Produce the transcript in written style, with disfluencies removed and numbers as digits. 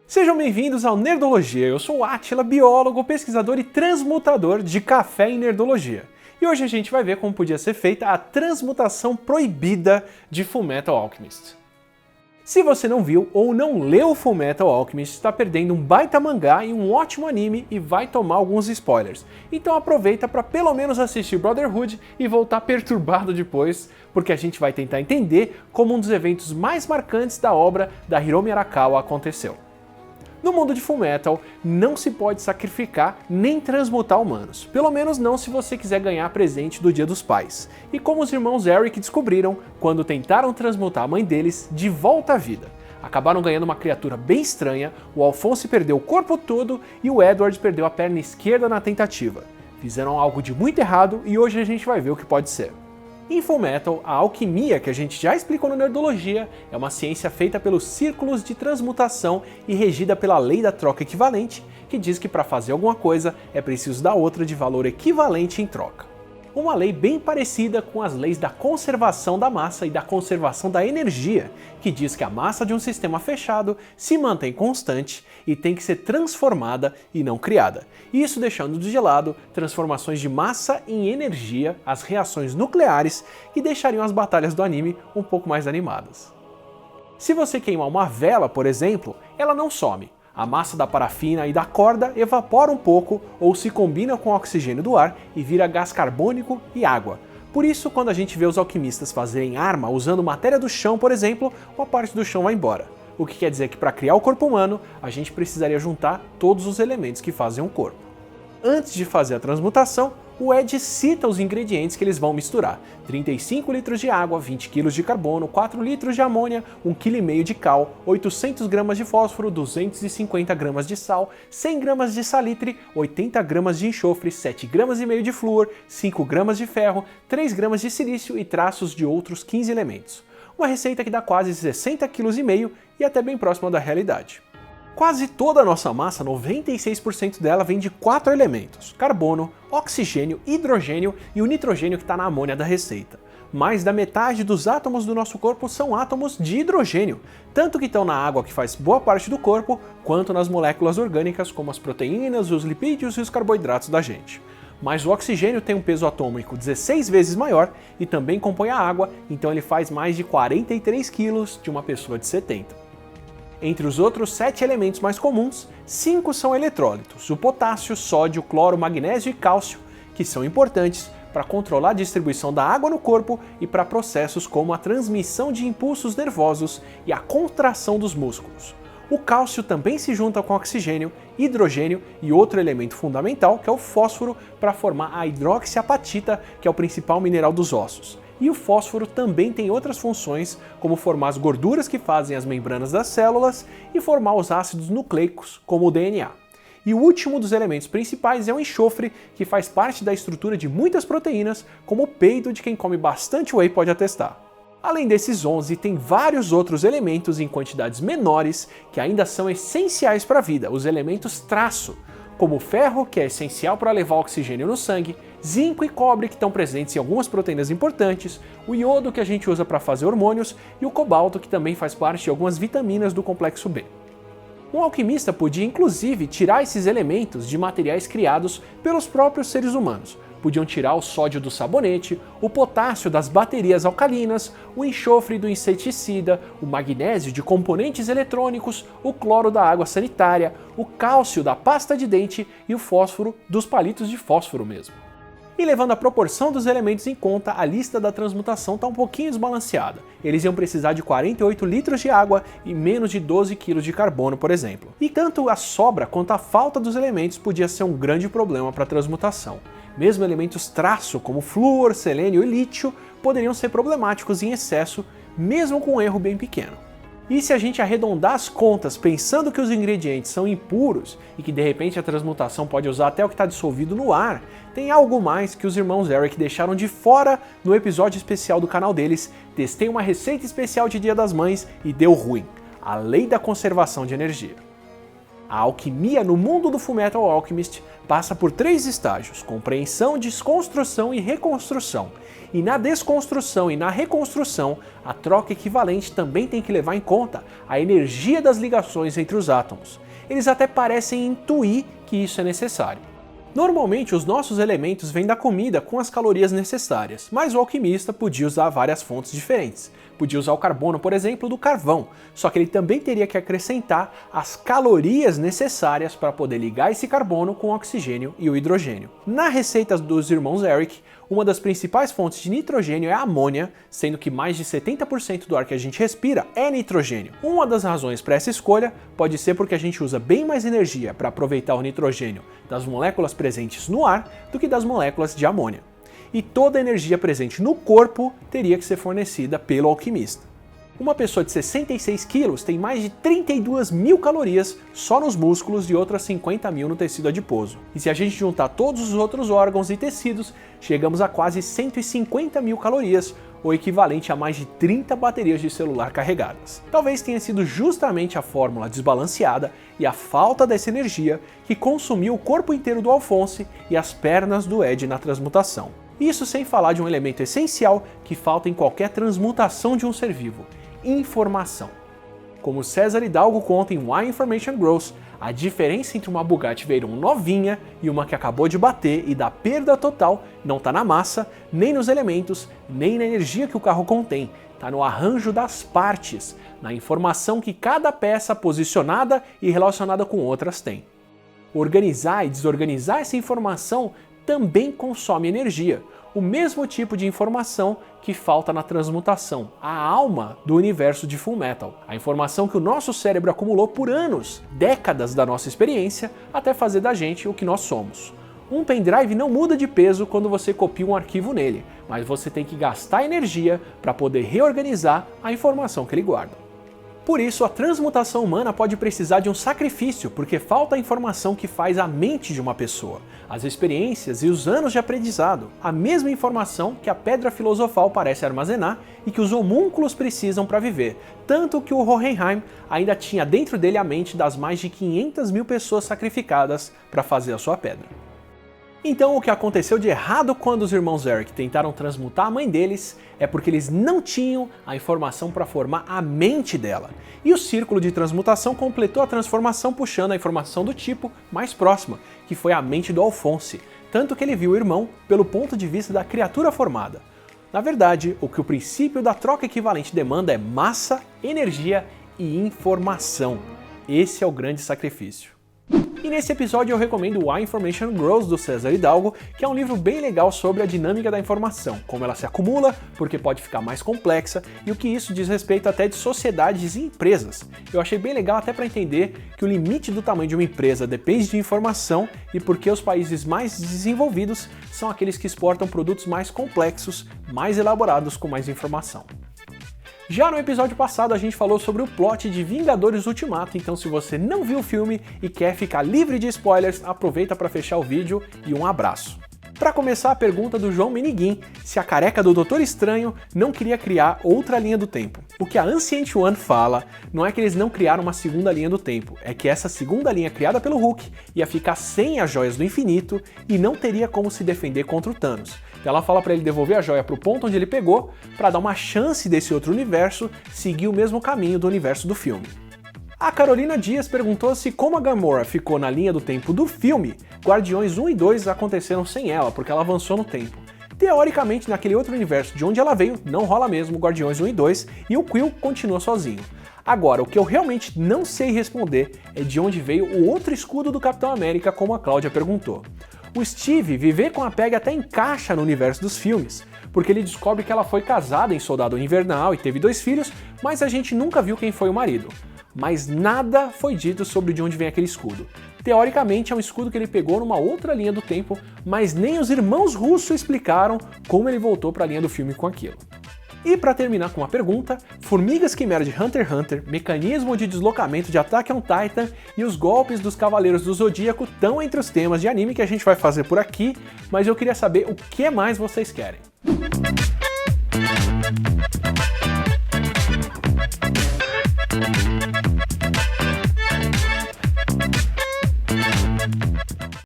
Sejam bem-vindos ao Nerdologia. Eu sou o Átila, biólogo, pesquisador e transmutador de café em nerdologia. E hoje a gente vai ver como podia ser feita a transmutação proibida de Fullmetal Alchemist. Se você não viu ou não leu Fullmetal Alchemist, está perdendo um baita mangá e um ótimo anime e vai tomar alguns spoilers. Então aproveita para pelo menos assistir Brotherhood e voltar perturbado depois, porque a gente vai tentar entender como um dos eventos mais marcantes da obra da Hiromi Arakawa aconteceu. No mundo de Fullmetal, não se pode sacrificar nem transmutar humanos, pelo menos não se você quiser ganhar presente do Dia dos Pais, e como os irmãos Eric descobriram quando tentaram transmutar a mãe deles de volta à vida. Acabaram ganhando uma criatura bem estranha, o Alphonse perdeu o corpo todo e o Edward perdeu a perna esquerda na tentativa. Fizeram algo de muito errado e hoje a gente vai ver o que pode ser. Em Fullmetal, a alquimia, que a gente já explicou no Nerdologia, é uma ciência feita pelos círculos de transmutação e regida pela lei da troca equivalente, que diz que para fazer alguma coisa é preciso dar outra de valor equivalente em troca. Uma lei bem parecida com as leis da conservação da massa e da conservação da energia, que diz que a massa de um sistema fechado se mantém constante e tem que ser transformada e não criada. Isso deixando de lado transformações de massa em energia, as reações nucleares, que deixariam as batalhas do anime um pouco mais animadas. Se você queimar uma vela, por exemplo, ela não some. A massa da parafina e da corda evapora um pouco ou se combina com o oxigênio do ar e vira gás carbônico e água. Por isso, quando a gente vê os alquimistas fazerem arma usando matéria do chão, por exemplo, uma parte do chão vai embora. O que quer dizer que para criar o corpo humano, a gente precisaria juntar todos os elementos que fazem um corpo. Antes de fazer a transmutação, o Ed cita os ingredientes que eles vão misturar. 35 litros de água, 20 kg de carbono, 4 litros de amônia, 1,5 kg de cal, 800 gramas de fósforo, 250 gramas de sal, 100 gramas de salitre, 80 gramas de enxofre, 7,5 gramas de flúor, 5 gramas de ferro, 3 gramas de silício e traços de outros 15 elementos. Uma receita que dá quase 60,5 kg e até bem próxima da realidade. Quase toda a nossa massa, 96% dela, vem de 4 elementos: carbono, oxigênio, hidrogênio e o nitrogênio que está na amônia da receita. Mais da metade dos átomos do nosso corpo são átomos de hidrogênio, tanto que estão na água que faz boa parte do corpo, quanto nas moléculas orgânicas como as proteínas, os lipídios e os carboidratos da gente. Mas o oxigênio tem um peso atômico 16 vezes maior e também compõe a água, então ele faz mais de 43 quilos de uma pessoa de 70. Entre os outros 7 elementos mais comuns, 5 são eletrólitos: o potássio, sódio, cloro, magnésio e cálcio, que são importantes para controlar a distribuição da água no corpo e para processos como a transmissão de impulsos nervosos e a contração dos músculos. O cálcio também se junta com oxigênio, hidrogênio e outro elemento fundamental, que é o fósforo, para formar a hidroxiapatita, que é o principal mineral dos ossos. E o fósforo também tem outras funções, como formar as gorduras que fazem as membranas das células e formar os ácidos nucleicos, como o DNA. E o último dos elementos principais é o enxofre, que faz parte da estrutura de muitas proteínas, como o peido de quem come bastante whey pode atestar. Além desses 11, tem vários outros elementos em quantidades menores que ainda são essenciais para a vida, os elementos traço, como o ferro, que é essencial para levar oxigênio no sangue, zinco e cobre, que estão presentes em algumas proteínas importantes, o iodo, que a gente usa para fazer hormônios, e o cobalto, que também faz parte de algumas vitaminas do complexo B. Um alquimista podia inclusive tirar esses elementos de materiais criados pelos próprios seres humanos. Podiam tirar o sódio do sabonete, o potássio das baterias alcalinas, o enxofre do inseticida, o magnésio de componentes eletrônicos, o cloro da água sanitária, o cálcio da pasta de dente e o fósforo dos palitos de fósforo mesmo. E levando a proporção dos elementos em conta, a lista da transmutação está um pouquinho desbalanceada. Eles iam precisar de 48 litros de água e menos de 12 kg de carbono, por exemplo. E tanto a sobra quanto a falta dos elementos podia ser um grande problema para a transmutação. Mesmo elementos traço, como flúor, selênio e lítio, poderiam ser problemáticos em excesso, mesmo com um erro bem pequeno. E se a gente arredondar as contas pensando que os ingredientes são impuros e que de repente a transmutação pode usar até o que está dissolvido no ar, tem algo mais que os irmãos Eric deixaram de fora no episódio especial do canal deles. Testei uma receita especial de Dia das Mães e deu ruim: a lei da conservação de energia. A alquimia no mundo do Fullmetal Alchemist passa por 3 estágios: compreensão, desconstrução e reconstrução. E na desconstrução e na reconstrução, a troca equivalente também tem que levar em conta a energia das ligações entre os átomos. Eles até parecem intuir que isso é necessário. Normalmente os nossos elementos vêm da comida com as calorias necessárias, mas o alquimista podia usar várias fontes diferentes. Podia usar o carbono, por exemplo, do carvão, só que ele também teria que acrescentar as calorias necessárias para poder ligar esse carbono com o oxigênio e o hidrogênio. Na receita dos irmãos Eric, uma das principais fontes de nitrogênio é a amônia, sendo que mais de 70% do ar que a gente respira é nitrogênio. Uma das razões para essa escolha pode ser porque a gente usa bem mais energia para aproveitar o nitrogênio das moléculas presentes no ar do que das moléculas de amônia. E toda a energia presente no corpo teria que ser fornecida pelo alquimista. Uma pessoa de 66 quilos tem mais de 32 mil calorias só nos músculos e outras 50 mil no tecido adiposo. E se a gente juntar todos os outros órgãos e tecidos, chegamos a quase 150 mil calorias, o equivalente a mais de 30 baterias de celular carregadas. Talvez tenha sido justamente a fórmula desbalanceada e a falta dessa energia que consumiu o corpo inteiro do Alphonse e as pernas do Ed na transmutação. Isso sem falar de um elemento essencial que falta em qualquer transmutação de um ser vivo: informação. Como César Hidalgo conta em Why Information Grows, a diferença entre uma Bugatti Veyron novinha e uma que acabou de bater e dá perda total não está na massa, nem nos elementos, nem na energia que o carro contém. Está no arranjo das partes, na informação que cada peça posicionada e relacionada com outras tem. Organizar e desorganizar essa informação também consome energia, o mesmo tipo de informação que falta na transmutação, a alma do universo de Fullmetal, a informação que o nosso cérebro acumulou por anos, décadas da nossa experiência, até fazer da gente o que nós somos. Um pendrive não muda de peso quando você copia um arquivo nele, mas você tem que gastar energia para poder reorganizar a informação que ele guarda. Por isso, a transmutação humana pode precisar de um sacrifício, porque falta a informação que faz a mente de uma pessoa, as experiências e os anos de aprendizado, a mesma informação que a pedra filosofal parece armazenar e que os homúnculos precisam para viver, tanto que o Hohenheim ainda tinha dentro dele a mente das mais de 500 mil pessoas sacrificadas para fazer a sua pedra. Então, o que aconteceu de errado quando os irmãos Eric tentaram transmutar a mãe deles é porque eles não tinham a informação para formar a mente dela. E o círculo de transmutação completou a transformação puxando a informação do tipo mais próxima, que foi a mente do Alphonse, tanto que ele viu o irmão pelo ponto de vista da criatura formada. Na verdade, o que o princípio da troca equivalente demanda é massa, energia e informação. Esse é o grande sacrifício. E nesse episódio eu recomendo Why Information Grows, do César Hidalgo, que é um livro bem legal sobre a dinâmica da informação, como ela se acumula, porque pode ficar mais complexa, e o que isso diz respeito até de sociedades e empresas. Eu achei bem legal até para entender que o limite do tamanho de uma empresa depende de informação e porque os países mais desenvolvidos são aqueles que exportam produtos mais complexos, mais elaborados com mais informação. Já no episódio passado a gente falou sobre o plot de Vingadores Ultimato, então se você não viu o filme e quer ficar livre de spoilers, aproveita para fechar o vídeo e um abraço. Para começar, a pergunta do João Meniguim, se a careca do Doutor Estranho não queria criar outra linha do tempo. O que a Ancient One fala não é que eles não criaram uma segunda linha do tempo, é que essa segunda linha criada pelo Hulk ia ficar sem as joias do infinito e não teria como se defender contra o Thanos. Então ela fala para ele devolver a joia para o ponto onde ele pegou, para dar uma chance desse outro universo seguir o mesmo caminho do universo do filme. A Carolina Dias perguntou se, como a Gamora ficou na linha do tempo do filme, Guardiões 1 e 2 aconteceram sem ela, porque ela avançou no tempo. Teoricamente, naquele outro universo de onde ela veio, não rola mesmo Guardiões 1 e 2, e o Quill continua sozinho. Agora, o que eu realmente não sei responder é de onde veio o outro escudo do Capitão América, como a Cláudia perguntou. O Steve viver com a Peggy até encaixa no universo dos filmes, porque ele descobre que ela foi casada em Soldado Invernal e teve 2 filhos, mas a gente nunca viu quem foi o marido. Mas nada foi dito sobre de onde vem aquele escudo. Teoricamente é um escudo que ele pegou numa outra linha do tempo, mas nem os irmãos Russo explicaram como ele voltou para a linha do filme com aquilo. E para terminar com uma pergunta, Formigas Quimera de Hunter x Hunter, mecanismo de deslocamento de Attack on Titan e os golpes dos Cavaleiros do Zodíaco estão entre os temas de anime que a gente vai fazer por aqui, mas eu queria saber o que mais vocês querem.